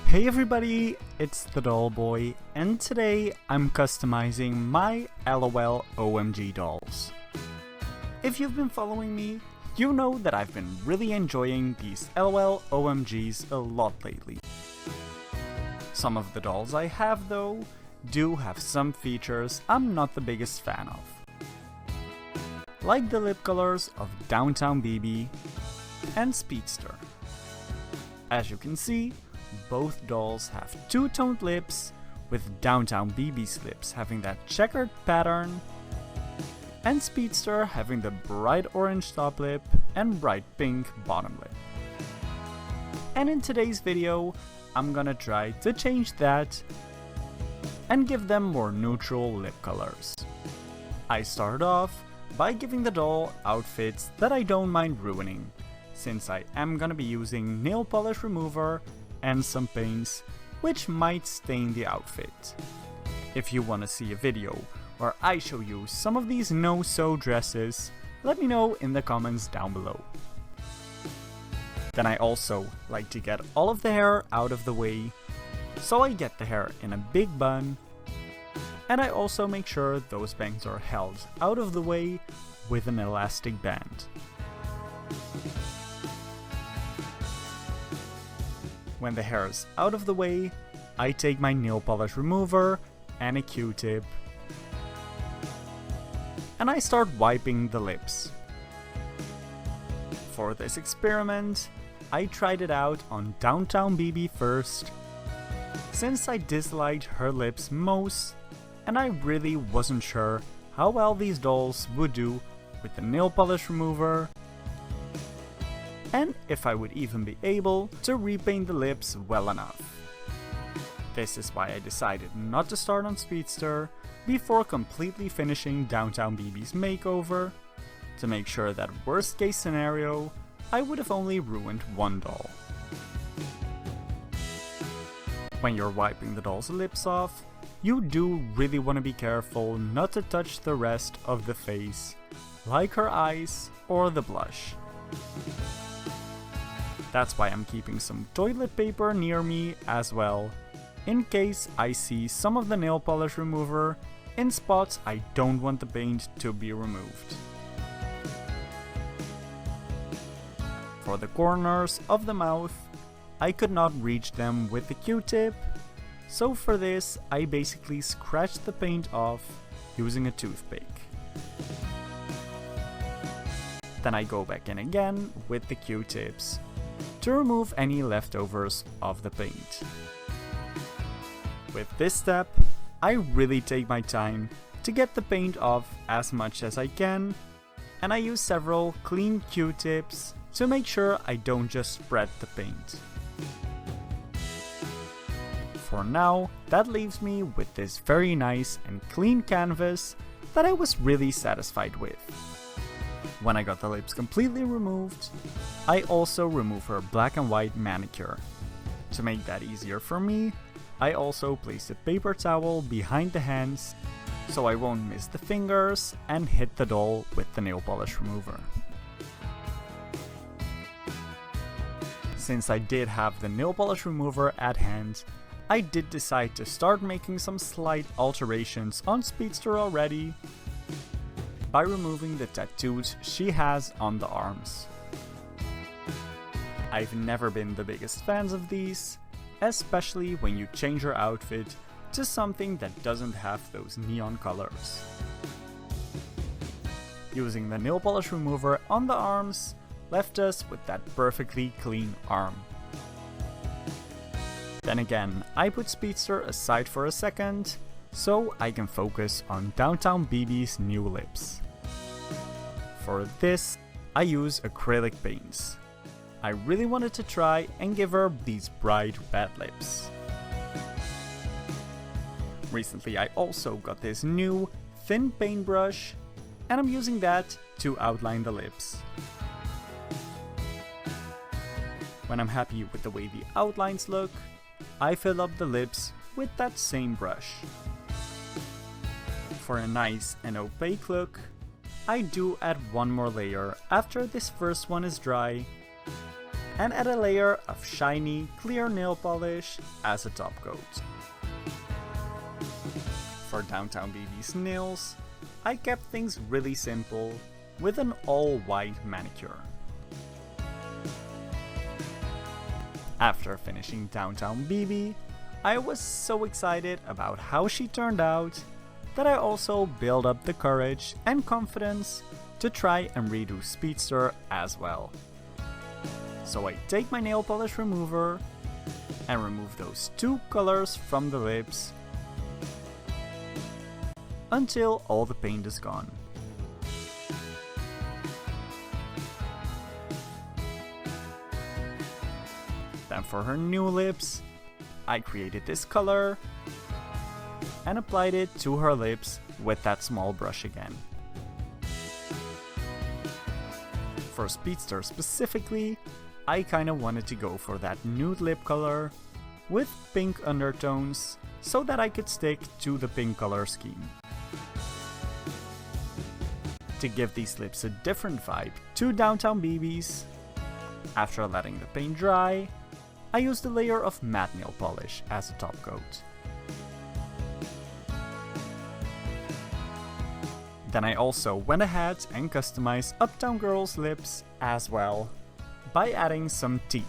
Hey everybody, it's the Doll Boy, and today I'm customizing my LOL OMG dolls. If you've been following me, you know that I've been really enjoying these LOL OMGs a lot lately. Some of the dolls I have though do have some features I'm not the biggest fan of. Like the lip colors of Downtown BB and Speedster. As you can see, both dolls have two-toned lips, with Downtown BB's lips having that checkered pattern, and Speedster having the bright orange top lip and bright pink bottom lip. And in today's video, I'm gonna try to change that and give them more neutral lip colors. I start off by giving the doll outfits that I don't mind ruining, since I am gonna be using nail polish remover and some paints, which might stain the outfit. If you want to see a video where I show you some of these no-sew dresses, let me know in the comments down below. Then I also like to get all of the hair out of the way, so I get the hair in a big bun, and I also make sure those bangs are held out of the way with an elastic band. When the hair is out of the way, I take my nail polish remover and a Q-tip, and I start wiping the lips. For this experiment, I tried it out on Downtown BB first, since I disliked her lips most, and I really wasn't sure how well these dolls would do with the nail polish remover, and if I would even be able to repaint the lips well enough. This is why I decided not to start on Speedster before completely finishing Downtown BB's makeover, to make sure that worst case scenario, I would have only ruined one doll. When you're wiping the doll's lips off, you do really want to be careful not to touch the rest of the face, like her eyes or the blush. That's why I'm keeping some toilet paper near me as well, in case I see some of the nail polish remover in spots I don't want the paint to be removed. For the corners of the mouth, I could not reach them with the Q-tip, so for this I basically scratched the paint off using a toothpick. Then I go back in again with the Q-tips to remove any leftovers of the paint. With this step, I really take my time to get the paint off as much as I can, and I use several clean Q-tips to make sure I don't just spread the paint. For now, that leaves me with this very nice and clean canvas that I was really satisfied with. When I got the lips completely removed, I also remove her black and white manicure. To make that easier for me, I also place a paper towel behind the hands so I won't miss the fingers and hit the doll with the nail polish remover. Since I did have the nail polish remover at hand, I did decide to start making some slight alterations on Speedster already, by removing the tattoos she has on the arms. I've never been the biggest fans of these, especially when you change your outfit to something that doesn't have those neon colors. Using the nail polish remover on the arms left us with that perfectly clean arm. Then again, I put Speedster aside for a second, so I can focus on Downtown BB's new lips. For this, I use acrylic paints. I really wanted to try and give her these bright red lips. Recently I also got this new thin paintbrush, and I'm using that to outline the lips. When I'm happy with the way the outlines look, I fill up the lips with that same brush. For a nice and opaque look, I do add one more layer after this first one is dry, and add a layer of shiny, clear nail polish as a top coat. For Downtown BB's nails, I kept things really simple with an all-white manicure. After finishing Downtown BB, I was so excited about how she turned out that I also built up the courage and confidence to try and redo Speedster as well. So I take my nail polish remover and remove those two colors from the lips until all the paint is gone. Then for her new lips, I created this color and applied it to her lips with that small brush again. For Speedster specifically, I kinda wanted to go for that nude lip color with pink undertones so that I could stick to the pink color scheme. To give these lips a different vibe to Downtown BB's, after letting the paint dry, I used a layer of matte nail polish as a top coat. Then I also went ahead and customized Uptown Girls' lips as well by adding some teeth.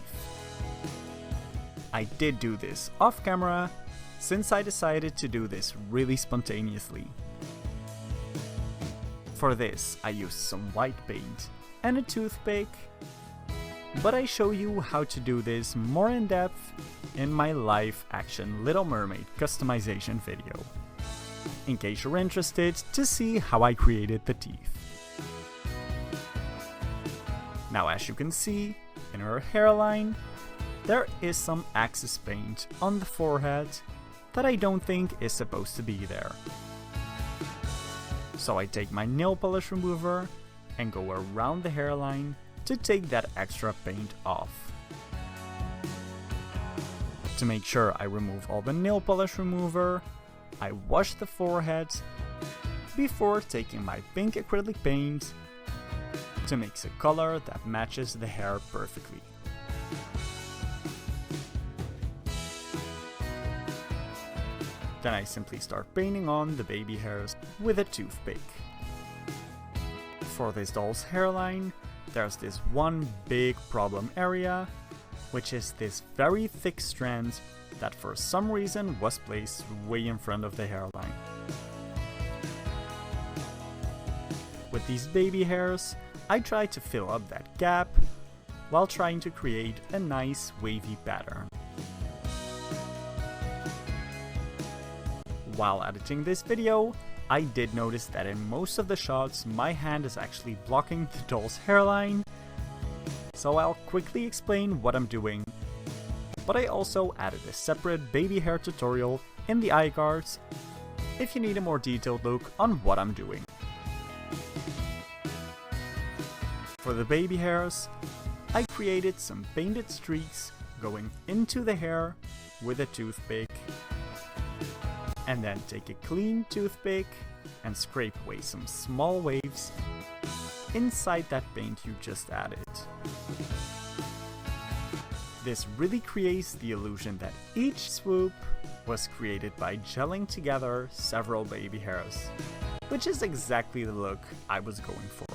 I did do this off camera since I decided to do this really spontaneously. For this, I used some white paint and a toothpick, but I show you how to do this more in depth in my live action Little Mermaid customization video, in case you're interested to see how I created the teeth. Now, as you can see, in her hairline, there is some excess paint on the forehead that I don't think is supposed to be there. So I take my nail polish remover and go around the hairline to take that extra paint off. To make sure I remove all the nail polish remover, I wash the forehead before taking my pink acrylic paint to mix a color that matches the hair perfectly. Then I simply start painting on the baby hairs with a toothpick. For this doll's hairline, there's this one big problem area, which is this very thick strand that for some reason was placed way in front of the hairline. With these baby hairs, I try to fill up that gap while trying to create a nice wavy pattern. While editing this video, I did notice that in most of the shots my hand is actually blocking the doll's hairline, so I'll quickly explain what I'm doing. But I also added a separate baby hair tutorial in the iCards if you need a more detailed look on what I'm doing. For the baby hairs, I created some painted streaks going into the hair with a toothpick, and then take a clean toothpick and scrape away some small waves inside that paint you just added. This really creates the illusion that each swoop was created by gelling together several baby hairs, which is exactly the look I was going for.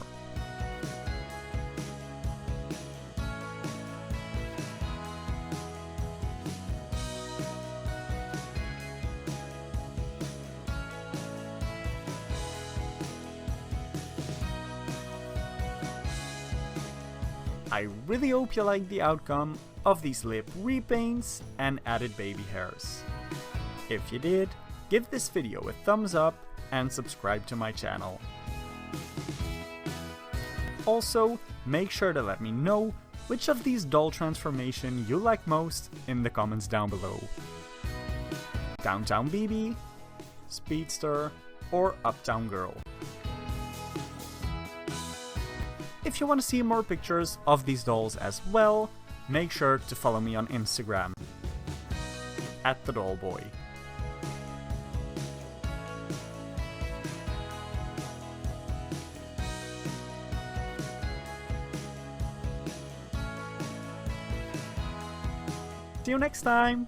I really hope you liked the outcome of these lip repaints and added baby hairs. If you did, give this video a thumbs up and subscribe to my channel. Also, make sure to let me know which of these doll transformation you like most in the comments down below. Downtown BB, Speedster, or Uptown Girl. If you want to see more pictures of these dolls as well, make sure to follow me on Instagram @thedollboy. See you next time!